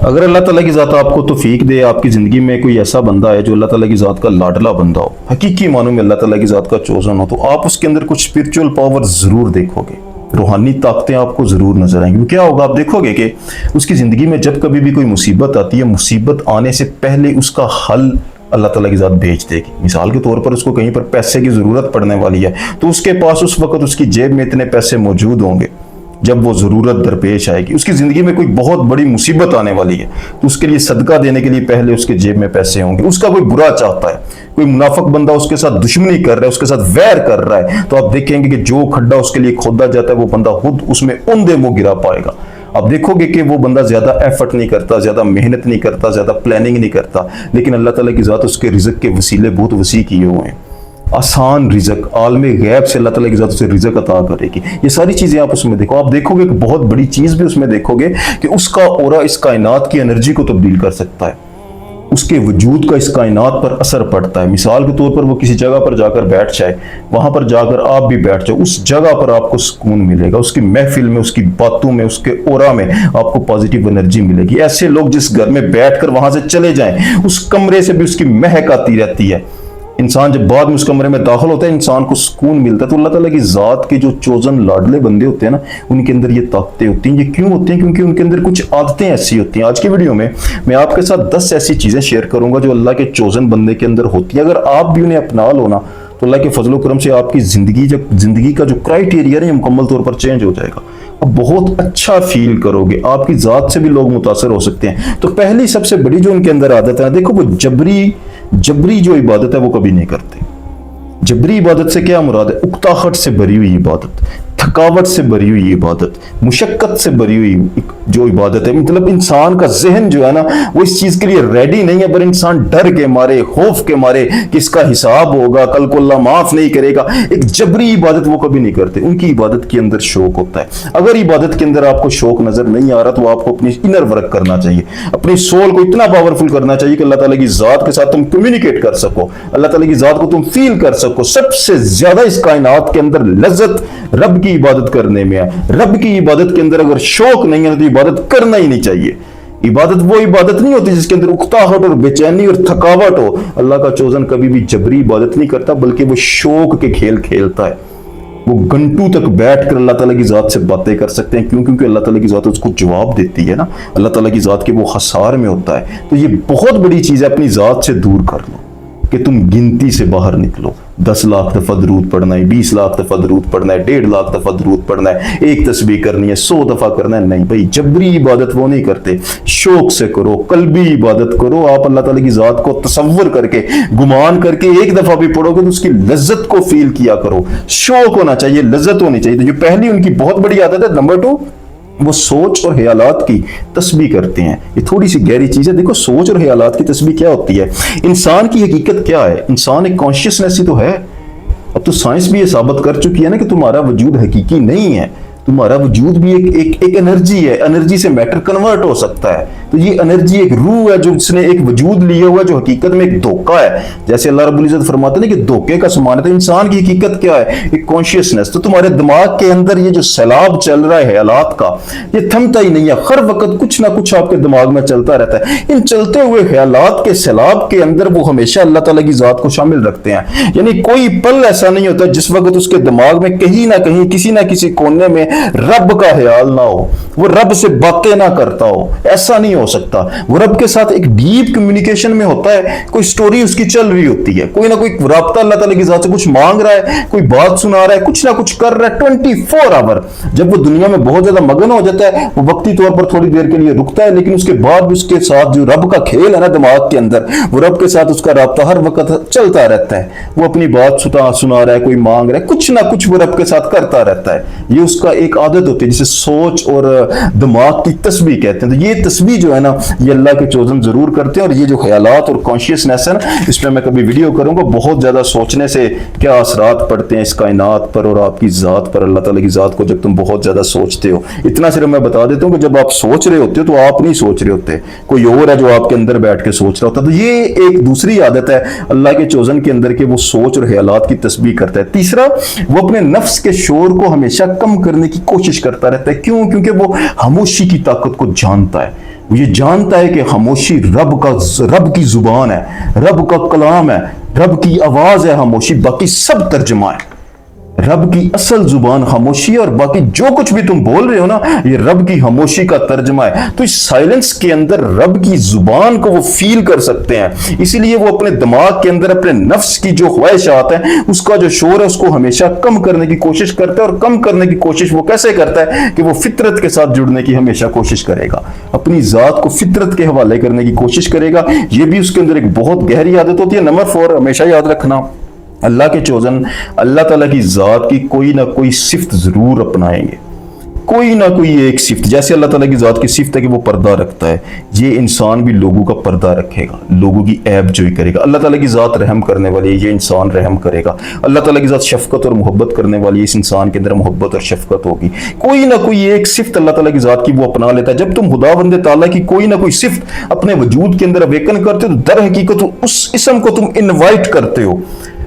اگر اللہ تعالیٰ کی ذات آپ کو توفیق دے، آپ کی زندگی میں کوئی ایسا بندہ ہے جو اللہ تعالیٰ کی ذات کا لاڈلا بندہ ہو، حقیقی معنوں میں اللہ تعالیٰ کی ذات کا چوزن ہو، تو آپ اس کے اندر کچھ اسپرچول پاور ضرور دیکھو گے، روحانی طاقتیں آپ کو ضرور نظر آئیں گی۔ کیا ہوگا؟ آپ دیکھو گے کہ اس کی زندگی میں جب کبھی بھی کوئی مصیبت آتی ہے، مصیبت آنے سے پہلے اس کا حل اللہ تعالیٰ کی ذات بھیج دے گی۔ مثال کے طور پر اس کو کہیں پر پیسے کی ضرورت پڑنے والی ہے تو اس کے پاس اس وقت اس کی جیب میں اتنے پیسے موجود ہوں گے، جب وہ ضرورت درپیش آئے گی۔ اس کی زندگی میں کوئی بہت بڑی مصیبت آنے والی ہے تو اس کے لیے صدقہ دینے کے لیے پہلے اس کے جیب میں پیسے ہوں گے۔ اس کا کوئی برا چاہتا ہے، کوئی منافق بندہ اس کے ساتھ دشمنی کر رہا ہے، اس کے ساتھ ویر کر رہا ہے، تو آپ دیکھیں گے کہ جو کھڈا اس کے لیے کھودا جاتا ہے وہ بندہ خود اس میں اوندے منہ گرا پائے گا۔ آپ دیکھو گے کہ وہ بندہ زیادہ ایفرٹ نہیں کرتا، زیادہ محنت نہیں کرتا، زیادہ پلاننگ نہیں کرتا، لیکن اللہ تعالیٰ کی ذات اس کے رزق کے وسیلے بہت وسیع کیے ہوئے ہیں۔ آسان رزق، عالم غیب سے اللہ تعالیٰ کی ذات اسے رزق عطا کرے گی۔ یہ ساری چیزیں آپ اس میں دیکھو، آپ دیکھو گے کہ بہت بڑی چیز بھی اس میں دیکھو گے کہ اس کا اورا اس کائنات کی انرجی کو تبدیل کر سکتا ہے، اس کے وجود کا اس کائنات پر اثر پڑتا ہے۔ مثال کے طور پر وہ کسی جگہ پر جا کر بیٹھ جائے، وہاں پر جا کر آپ بھی بیٹھ جائے، اس جگہ پر آپ کو سکون ملے گا، اس کی محفل میں، اس کی باتوں میں، اس کے اورا میں آپ کو پازیٹیو انرجی ملے گی۔ ایسے لوگ جس گھر میں بیٹھ کر وہاں سے چلے جائیں، اس کمرے سے بھی اس کی مہک آتی رہتی ہے۔ انسان جب بعد میں اس کمرے میں داخل ہوتا ہے، انسان کو سکون ملتا ہے۔ تو اللہ تعالیٰ کی ذات کے جو چوزن لاڈلے بندے ہوتے ہیں نا، ان کے اندر یہ طاقتیں ہوتی ہیں۔ یہ کیوں ہوتی ہیں؟ کیونکہ ان کے اندر کچھ عادتیں ایسی ہوتی ہیں۔ آج کی ویڈیو میں میں آپ کے ساتھ 10 ایسی چیزیں شیئر کروں گا جو اللہ کے چوزن بندے کے اندر ہوتی ہیں۔ اگر آپ بھی انہیں اپنا لو نا تو اللہ کے فضل و کرم سے آپ کی زندگی کا جو کرائیٹیریا ہے مکمل طور پر چینج ہو جائے گا۔ آپ بہت اچھا فیل کرو گے، آپ کی ذات سے بھی لوگ متاثر ہو سکتے ہیں۔ تو پہلی سب سے بڑی جو ان کے اندر عادت ہے، دیکھو، وہ جبری جو عبادت ہے وہ کبھی نہیں کرتے۔ جبری عبادت سے کیا مراد ہے؟ اکتاہٹ سے بری ہوئی عبادت، تھکاوٹ سے بری ہوئی عبادت، مشقت سے بری ہوئی جو عبادت ہے۔ مطلب انسان کا ذہن جو ہے نا وہ اس چیز کے لیے ریڈی نہیں ہے، پر انسان ڈر کے مارے، خوف کے مارے کہ اس کا حساب ہوگا، کل کو اللہ معاف نہیں کرے گا، ایک جبری عبادت وہ کبھی نہیں کرتے۔ ان کی عبادت کے اندر شوق ہوتا ہے۔ اگر عبادت کے اندر آپ کو شوق نظر نہیں آ رہا تو آپ کو اپنی انر ورک کرنا چاہیے، اپنی سول کو اتنا پاورفل کرنا چاہیے کہ اللہ تعالیٰ کی ذات کے ساتھ تم کمیونیکیٹ کر سکو، اللہ تعالیٰ کی ذات کو تم فیل کر سکو۔ سب سے زیادہ اس کائنات کے اندر لذت رب کی عبادت کرنے میں ہے۔ رب کی عبادت کے اندر اگر شوق نہیں ہے تو عبادت کرنا ہی نہیں چاہیے۔ عبادت وہ عبادت نہیں ہوتی جس کے اندر اکتاہٹ اور بے چینی اور تھکاوٹ ہو۔ اللہ کا چوزن کبھی بھی جبری عبادت نہیں کرتا، بلکہ وہ شوق کے کھیل کھیلتا ہے۔ وہ گھنٹوں تک بیٹھ کر اللہ تعالیٰ کی ذات سے باتیں کر سکتے ہیں۔ کیوں؟ کیونکہ اللہ تعالیٰ کی ذات اس کو جواب دیتی ہے نا، اللہ تعالیٰ کی ذات کے وہ حصار میں ہوتا ہے۔ تو یہ بہت بڑی چیز ہے، اپنی ذات سے دور کر لو کہ تم گنتی سے باہر نکلو۔ 10 لاکھ دفعہ درود پڑھنا ہے، 20 لاکھ دفعہ درود پڑھنا ہے، 1.5 لاکھ دفعہ درود پڑھنا ہے، ایک تسبیح کرنی ہے، 100 دفعہ کرنا ہے، نہیں بھائی۔ جبری عبادت وہ نہیں کرتے، شوق سے کرو، قلبی عبادت کرو۔ آپ اللہ تعالیٰ کی ذات کو تصور کر کے، گمان کر کے ایک دفعہ بھی پڑھو گے تو اس کی لذت کو فیل کیا کرو۔ شوق ہونا چاہیے، لذت ہونی چاہیے۔ تو جو پہلی ان کی بہت بڑی عادت ہے، نمبر 2، وہ سوچ اور خیالات کی تسبیح کرتے ہیں۔ یہ تھوڑی سی گہری چیز ہے۔ دیکھو، سوچ اور خیالات کی تسبیح کیا ہوتی ہے؟ انسان کی حقیقت کیا ہے؟ انسان ایک کانشیسنیس ہی تو ہے۔ اب تو سائنس بھی یہ ثابت کر چکی ہے نا کہ تمہارا وجود حقیقی نہیں ہے، تمہارا وجود بھی ایک انرجی ہے، انرجی سے میٹر کنورٹ ہو سکتا ہے۔ تو یہ انرجی ایک روح ہے جو جس نے ایک وجود لیا ہوا ہے جو حقیقت میں ایک دھوکہ ہے۔ جیسے اللہ رب العزت فرماتے ہیں کہ دھوکے کا سامان ہے۔ تو انسان کی حقیقت کیا ہے؟ ایک کانشیسنس۔ تو تمہارے دماغ کے اندر یہ جو سیلاب چل رہا ہے خیالات کا، یہ تھمتا ہی نہیں ہے۔ ہر وقت کچھ نہ کچھ آپ کے دماغ میں چلتا رہتا ہے۔ ان چلتے ہوئے خیالات کے سیلاب کے اندر وہ ہمیشہ اللہ تعالیٰ کی ذات کو شامل رکھتے ہیں۔ یعنی کوئی پل ایسا نہیں ہوتا جس وقت اس کے دماغ میں کہیں نہ کہیں، کسی نہ کسی کونے میں رب کا خیال نہ ہو، وہ رب سے باتیں نہ کرتا ہو۔ ایسا نہیں ہو سکتا۔ وہ رب کے ساتھ ایک ڈیپ کمیونیکیشن میں ہوتا ہے، کوئی سٹوری اس کی چل رہی ہوتی ہے، کوئی نہ کوئی رابطہ اللہ تعالیٰ کی ذات سے، کچھ مانگ رہا ہے، کوئی بات سنا رہا ہے، کچھ نہ کچھ کر رہا ہے 24 آور۔ جب وہ دنیا میں بہت زیادہ مگن ہو جاتا ہے، وہ وقتی طور پر تھوڑی دیر کے لیے رکتا ہے، لیکن اس کے بعد بھی اس کے ساتھ جو رب کا کھیل ہے نا دماغ کے اندر، وہ رب کے ساتھ اس کا رابطہ ہر وقت چلتا رہتا ہے۔ وہ اپنی بات سنا رہا ہے، کوئی مانگ رہا ہے، کچھ نہ کچھ وہ رب کے ساتھ کرتا رہتا ہے۔ یہ اس کا ایک عادت ہوتی ہے جسے سوچ اور دماغ کی تسبیح کہتے ہیں۔ تو یہ تسبیح جو ہے نا، یہ اللہ کے چوزن ضرور کرتے ہیں۔ اور یہ جو خیالات اور کانشیسنیس ہے نا، اس پہ میں کبھی ویڈیو کروں گا۔ بہت زیادہ سوچنے سے کیا اثرات پڑتے ہیں اس کائنات پر اور آپ کی ذات پر، اللہ تعالیٰ کی ذات کو جب تم بہت زیادہ سوچتے ہو۔ اتنا صرف میں بتا دیتا ہوں کہ جب آپ سوچ رہے ہوتے ہو تو آپ نہیں سوچ رہے ہوتے، کوئی اور ہے جو آپ کے اندر بیٹھ کے سوچ رہا ہوتا ہے۔ تو یہ ایک دوسری عادت ہے اللہ کے چوزن کے اندر کہ وہ سوچ اور خیالات کی تسبیح کرتا ہے۔ تیسرا، وہ اپنے نفس کے شور کو ہمیشہ کم کرنے کی کوشش کرتا رہتا ہے۔ کیوں؟ کیونکہ وہ خاموشی کی طاقت کو جانتا ہے۔ وہ یہ جانتا ہے کہ خاموشی رب کی زبان ہے، رب کا کلام ہے، رب کی آواز ہے خاموشی، باقی سب ترجمہ ہے۔ رب کی اصل زبان خاموشی ہے، اور باقی جو کچھ بھی تم بول رہے ہو نا، یہ رب کی خاموشی کا ترجمہ ہے۔ تو اس سائلنس کے اندر رب کی زبان کو وہ فیل کر سکتے ہیں، اسی لیے وہ اپنے دماغ کے اندر اپنے نفس کی جو خواہشات ہیں، اس کا جو شور ہے، اس کو ہمیشہ کم کرنے کی کوشش کرتا ہے۔ اور کم کرنے کی کوشش وہ کیسے کرتا ہے کہ وہ فطرت کے ساتھ جڑنے کی ہمیشہ کوشش کرے گا، اپنی ذات کو فطرت کے حوالے کرنے کی کوشش کرے گا۔ یہ بھی اس کے اندر ایک بہت گہری عادت ہوتی ہے۔ نمبر 4 ہمیشہ یاد رکھنا، اللہ کے چوزن اللہ تعالیٰ کی ذات کی کوئی نہ کوئی صفت ضرور اپنائیں گے، کوئی نہ کوئی ایک صفت۔ جیسے اللہ تعالیٰ کی ذات کی صفت ہے کہ وہ پردہ رکھتا ہے، یہ انسان بھی لوگوں کا پردہ رکھے گا، لوگوں کی عیب جوئی کرے گا۔ اللہ تعالیٰ کی ذات رحم کرنے والی ہے، یہ انسان رحم کرے گا۔ اللہ تعالیٰ کی ذات شفقت اور محبت کرنے والی ہے، اس انسان کے اندر محبت اور شفقت ہوگی۔ کوئی نہ کوئی ایک صفت اللہ تعالیٰ کی ذات کی وہ اپنا لیتا ہے۔ جب تم خداوند تعالیٰ کی کوئی نہ کوئی صفت اپنے وجود کے اندر اویکن کرتے ہو، تو در حقیقت اس اسم کو تم انوائٹ کرتے ہو۔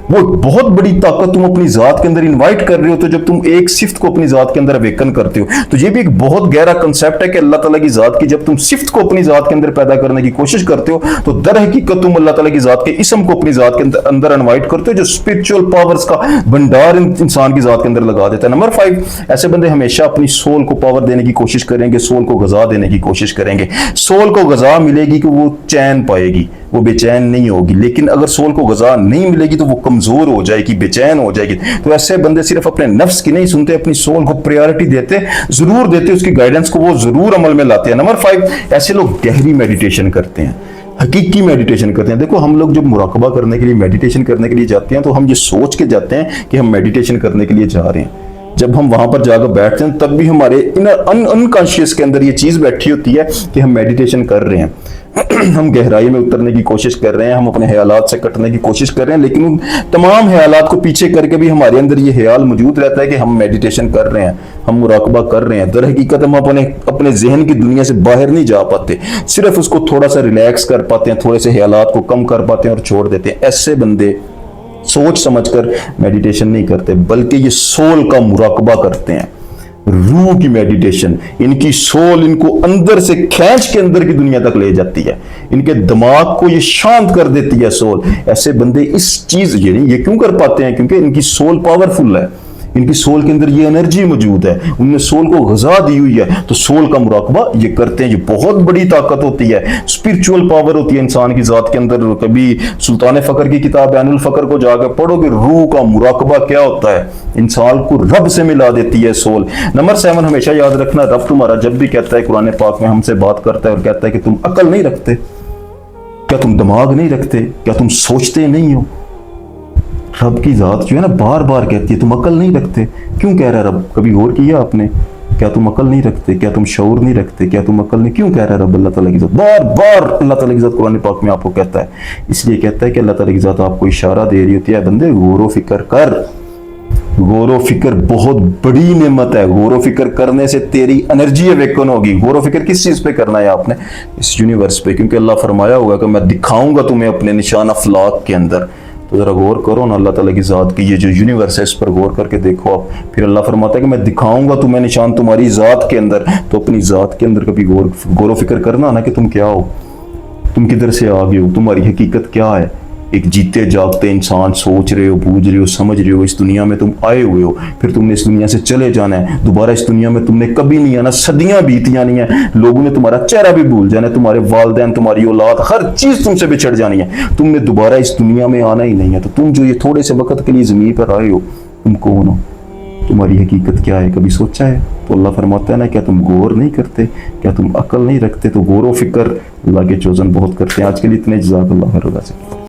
وہ بہت بڑی طاقت تم اپنی ذات کے اندر انوائٹ کر رہے ہو۔ تو جب تم ایک صفت کو اپنی ذات کے اندر اویکن کرتے ہو، تو یہ بھی ایک بہت گہرا کنسیپٹ ہے کہ اللہ تعالیٰ کی ذات کی جب تم صفت کو اپنی ذات کے اندر پیدا کرنے کی کوشش کرتے ہو، تو در حقیقت تم اللہ تعالیٰ کی ذات کے اسم کو اپنی ذات کے اندر انوائٹ کرتے ہو، جو اسپرچول پاورز کا بھنڈار انسان کی ذات کے اندر لگا دیتا ہے۔ نمبر 5 ایسے بندے ہمیشہ اپنی سول کو پاور دینے کی کوشش کریں گے، سول کو غذا دینے کی کوشش کریں گے۔ سول کو غذا ملے گی کہ وہ چین پائے گی، وہ بے چین نہیں ہوگی۔ لیکن اگر سول کو غذا نہیں ملے گی تو وہ کمزور ہو جائے گی، بے چین ہو جائے گی۔ تو ایسے بندے صرف اپنے نفس کی نہیں سنتے، اپنی سول کو پریارٹی دیتے، ضرور دیتے، اس کی گائیڈنس کو وہ ضرور عمل میں لاتے ہیں۔ نمبر 5 ایسے لوگ گہری میڈیٹیشن کرتے ہیں، حقیقی میڈیٹیشن کرتے ہیں۔ دیکھو ہم لوگ جب مراقبہ کرنے کے لیے، میڈیٹیشن کرنے کے لیے جاتے ہیں، تو ہم یہ سوچ کے جاتے ہیں کہ ہم میڈیٹیشن کرنے کے لیے جا رہے ہیں۔ جب ہم وہاں پر جا کر بیٹھتے ہیں، تب بھی ہمارے انکانشیس کے اندر یہ چیز بیٹھی ہوتی ہے کہ ہم میڈیٹیشن کر رہے ہیں، ہم گہرائی میں اترنے کی کوشش کر رہے ہیں، ہم اپنے خیالات سے کٹنے کی کوشش کر رہے ہیں۔ لیکن ان تمام خیالات کو پیچھے کر کے بھی ہمارے اندر یہ خیال موجود رہتا ہے کہ ہم میڈیٹیشن کر رہے ہیں، ہم مراقبہ کر رہے ہیں۔ در حقیقت ہم اپنے ذہن کی دنیا سے باہر نہیں جا پاتے، صرف اس کو تھوڑا سا ریلیکس کر پاتے ہیں، تھوڑے سے خیالات کو کم کر پاتے ہیں اور چھوڑ دیتے ہیں۔ ایسے بندے سوچ سمجھ کر میڈیٹیشن نہیں کرتے، بلکہ یہ سول کا مراقبہ کرتے ہیں، روح کی میڈیٹیشن۔ ان کی سول ان کو اندر سے کھینچ کے اندر کی دنیا تک لے جاتی ہے، ان کے دماغ کو یہ شانت کر دیتی ہے سول۔ ایسے بندے اس چیز یہ کیوں کر پاتے ہیں؟ کیونکہ ان کی سول پاورفل ہے، ان کی سول کے اندر یہ انرجی موجود ہے، ان نے سول کو غذا دی ہوئی ہے، تو سول کا مراقبہ یہ کرتے ہیں۔ یہ بہت بڑی طاقت ہوتی ہے، اسپرچول پاور ہوتی ہے انسان کی ذات کے اندر۔ کبھی سلطان فقر کی کتاب عین الفقر کو جا کے پڑھو کہ روح کا مراقبہ کیا ہوتا ہے، انسان کو رب سے ملا دیتی ہے سول۔ نمبر 7 ہمیشہ یاد رکھنا، رب تمہارا جب بھی کہتا ہے قرآن پاک میں ہم سے بات کرتا ہے اور کہتا ہے کہ تم عقل نہیں رکھتے، کیا تم دماغ نہیں رکھتے، کیا تم سوچتے نہیں ہو؟ رب کی ذات جو ہے نا بار بار کہتی ہے تم عقل نہیں رکھتے۔ کیوں کہہ رہا ہے رب؟ کبھی غور کیا آپ نے؟ کیا تم عقل نہیں رکھتے؟ کیا تم شعور نہیں رکھتے؟ کیا تم عقل نہیں؟ کیوں کہہ رہا ہے رب اللہ تعالیٰ کی ذات؟ بار بار اللہ تعالیٰ کی ذات قرآن پاک میں آپ کو کہتا ہے، اس لیے کہتا ہے کہ اللہ تعالیٰ کی ذات آپ کو اشارہ دے رہی ہوتی ہے، بندے غور و فکر کر۔ غور و فکر بہت بڑی نعمت ہے، غور و فکر کرنے سے تیری انرجی اویکن ہوگی۔ غور و فکر کس چیز پہ کرنا ہے آپ نے؟ اس یونیورس پہ، کیونکہ اللہ فرمایا ہوگا کہ میں دکھاؤں گا تمہیں اپنے نشان افلاک کے اندر۔ تو ذرا غور کرو نا اللہ تعالیٰ کی ذات کی یہ جو یونیورس ہے، اس پر غور کر کے دیکھو آپ۔ پھر اللہ فرماتا ہے کہ میں دکھاؤں گا تمہیں نشان تمہاری ذات کے اندر، تو اپنی ذات کے اندر کبھی غور و فکر کرنا نا کہ تم کیا ہو، تم کدھر سے آگے ہو، تمہاری حقیقت کیا ہے۔ ایک جیتے جاگتے انسان، سوچ رہے ہو، بوجھ رہے ہو، سمجھ رہے ہو، اس دنیا میں تم آئے ہوئے ہو، پھر تم نے اس دنیا سے چلے جانا ہے، دوبارہ اس دنیا میں تم نے کبھی نہیں آنا، صدیاں بیت جانی ہیں، لوگوں نے تمہارا چہرہ بھی بھول جانا ہے، تمہارے والدین، تمہاری اولاد، ہر چیز تم سے بچھڑ جانی ہے، تم نے دوبارہ اس دنیا میں آنا ہی نہیں ہے۔ تو تم جو یہ تھوڑے سے وقت کے لیے زمین پر آئے ہو، تم کون ہو، تمہاری حقیقت کیا ہے، کبھی سوچا ہے؟ تو اللہ فرماتا ہے نا، کیا تم غور نہیں کرتے، کیا تم عقل نہیں رکھتے؟ تو غور و فکر اللہ کے چوزن بہت کرتے ہیں۔ آج کے لیے اتنے، جزاک اللہ خیر۔